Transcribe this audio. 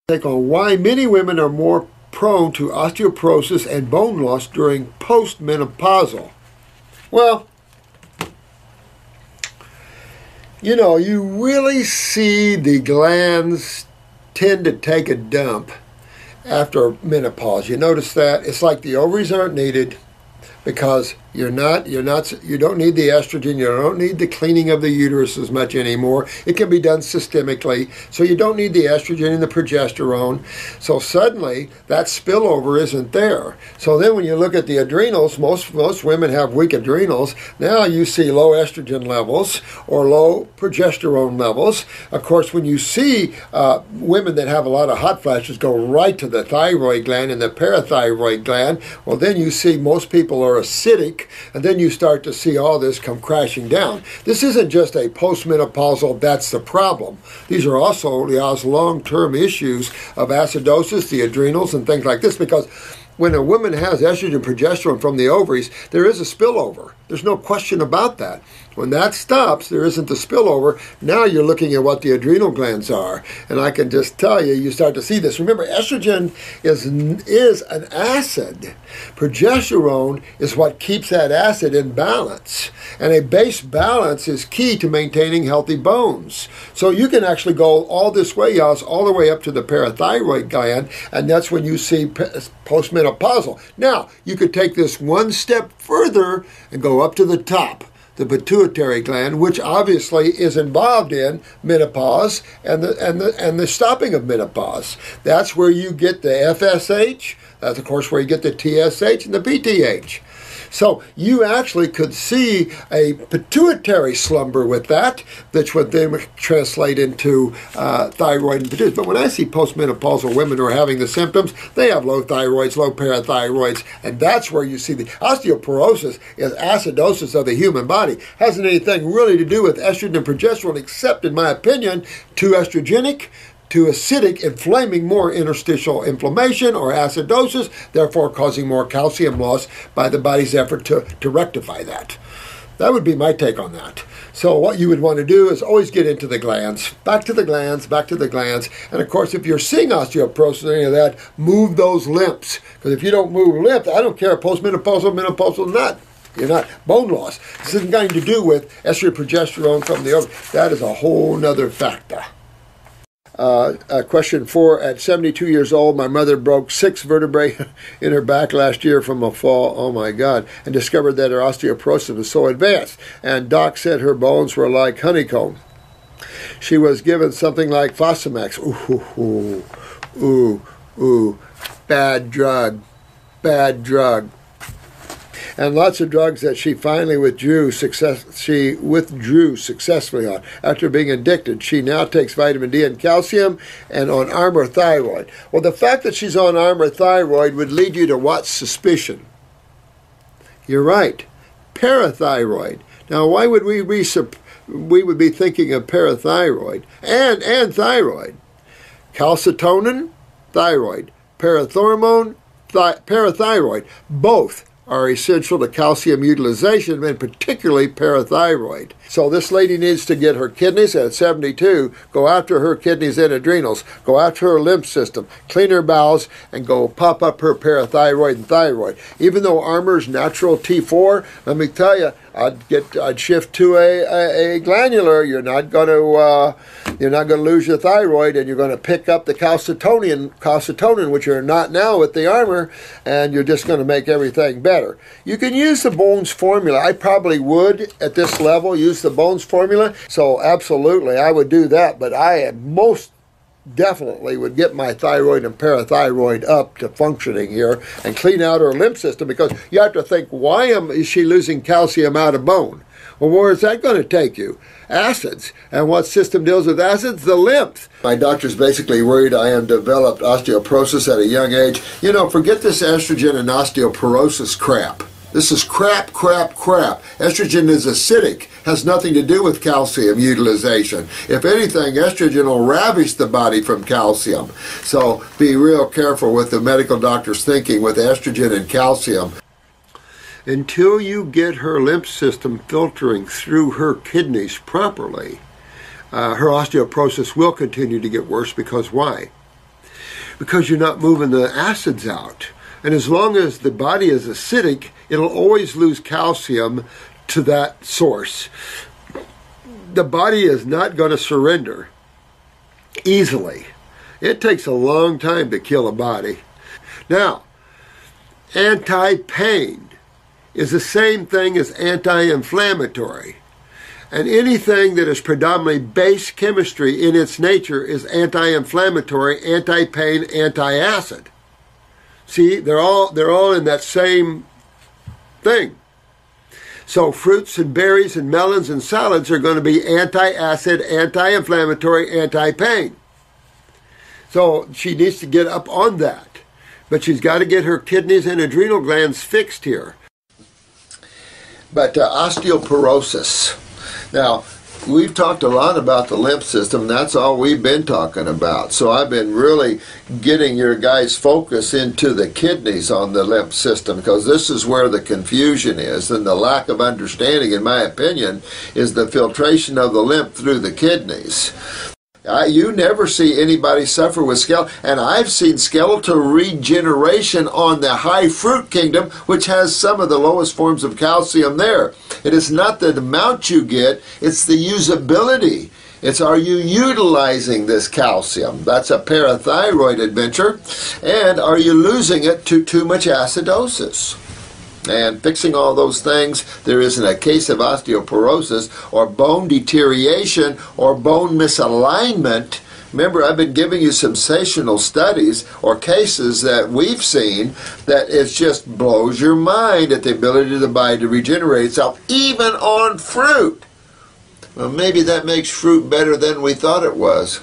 Take on why many women are more prone to osteoporosis and bone loss during postmenopausal. Well, you know, you really see the glands tend to take a dump after menopause. You notice that? It's like the ovaries aren't needed because you don't need the estrogen, you don't need the cleaning of the uterus as much anymore. It can be done systemically, so you don't need the estrogen and the progesterone. So suddenly, that spillover isn't there. So then when you look at the adrenals, most women have weak adrenals. Now you see low estrogen levels or low progesterone levels. Of course, when you see women that have a lot of hot flashes go right to the thyroid gland and the parathyroid gland, well then you see most people are acidic, and then you start to see all this come crashing down. This isn't just a postmenopausal, that's the problem. These are also long-term issues of acidosis, the adrenals, and things like this, because when a woman has estrogen progesterone from the ovaries, there is a spillover. There's no question about that. When that stops, there isn't the spillover. Now you're looking at what the adrenal glands are. And I can just tell you, you start to see this. Remember, estrogen is an acid. Progesterone is what keeps that acid in balance. And a base balance is key to maintaining healthy bones. So you can actually go all this way, all the way up to the parathyroid gland, and that's when you see postmenopausal. Now, you could take this one step further and go up to the top, the pituitary gland, which obviously is involved in menopause and the stopping of menopause. That's where you get the FSH. That's, of course, where you get the TSH and the PTH. So you actually could see a pituitary slumber with that, which would then translate into thyroid and pituitary. But when I see postmenopausal women who are having the symptoms, they have low thyroids, low parathyroids, and that's where you see the osteoporosis is acidosis of the human body. Hasn't anything really to do with estrogen and progesterone, except, in my opinion, too estrogenic, too acidic, inflaming more interstitial inflammation or acidosis, therefore causing more calcium loss by the body's effort to rectify that. That would be my take on that. So what you would want to do is always get into the glands, back to the glands, back to the glands. And of course, if you're seeing osteoporosis or any of that, move those lymphs. Because if you don't move lymphs, I don't care postmenopausal, menopausal, not. You're not bone loss. This isn't going to do with estrogen, progesterone from the ovary. That is a whole nother factor. Question 4, at 72 years old, my mother broke 6 vertebrae in her back last year from a fall, oh my God, and discovered that her osteoporosis was so advanced, and doc said her bones were like honeycomb. She was given something like Fosamax. Bad drug, and lots of drugs that she finally withdrew successfully on. After being addicted, she now takes vitamin D and calcium and on Armour thyroid. Well, the fact that she's on Armour thyroid would lead you to what suspicion? You're right, parathyroid. Now, why would we would be thinking of parathyroid and thyroid? Calcitonin, thyroid. Parathormone, parathyroid. Both are essential to calcium utilization, and particularly parathyroid. So this lady needs to get her kidneys at 72, go after her kidneys and adrenals, go after her lymph system, clean her bowels, and go pop up her parathyroid and thyroid. Even though Armour's natural T4, let me tell you, I'd shift to a glandular. You're not going to lose your thyroid, and you're going to pick up the calcitonin, which you're not now with the Armour, and you're just going to make everything better. You can use the Bones formula. I probably would at this level use the Bones formula. So absolutely, I would do that. But I most definitely would get my thyroid and parathyroid up to functioning here and clean out her lymph system, because you have to think, why is she losing calcium out of bone? Well, where is that going to take you? Acids. And what system deals with acids? The lymph. My doctor's basically worried I have developed osteoporosis at a young age. You know, forget this estrogen and osteoporosis crap. This is crap. Estrogen is acidic, has nothing to do with calcium utilization. If anything, estrogen will ravish the body from calcium. So be real careful with the medical doctor's thinking with estrogen and calcium. Until you get her lymph system filtering through her kidneys properly, her osteoporosis will continue to get worse, because why? because you're not moving the acids out. And as long as the body is acidic, it'll always lose calcium to that source. The body is not going to surrender easily. It takes a long time to kill a body. Now, anti-pain is the same thing as anti-inflammatory. And anything that is predominantly base chemistry in its nature is anti-inflammatory, anti-pain, anti-acid. See, they're all in that same thing. So fruits and berries and melons and salads are going to be anti-acid, anti-inflammatory, anti-pain. So she needs to get up on that. But she's got to get her kidneys and adrenal glands fixed here. But osteoporosis. Now, we've talked a lot about the lymph system. That's all we've been talking about. So I've been really getting your guys' focus into the kidneys on the lymph system, because this is where the confusion is, and the lack of understanding, in my opinion, is the filtration of the lymph through the kidneys. You never see anybody suffer with skeletal, and I've seen skeletal regeneration on the high fruit kingdom, which has some of the lowest forms of calcium there. It is not the amount you get, it's the usability. It's, are you utilizing this calcium? That's a parathyroid adventure. And are you losing it to too much acidosis? And fixing all those things, there isn't a case of osteoporosis or bone deterioration or bone misalignment. Remember, I've been giving you sensational studies or cases that we've seen that it just blows your mind at the ability of the body to regenerate itself, even on fruit. Well, maybe that makes fruit better than we thought it was.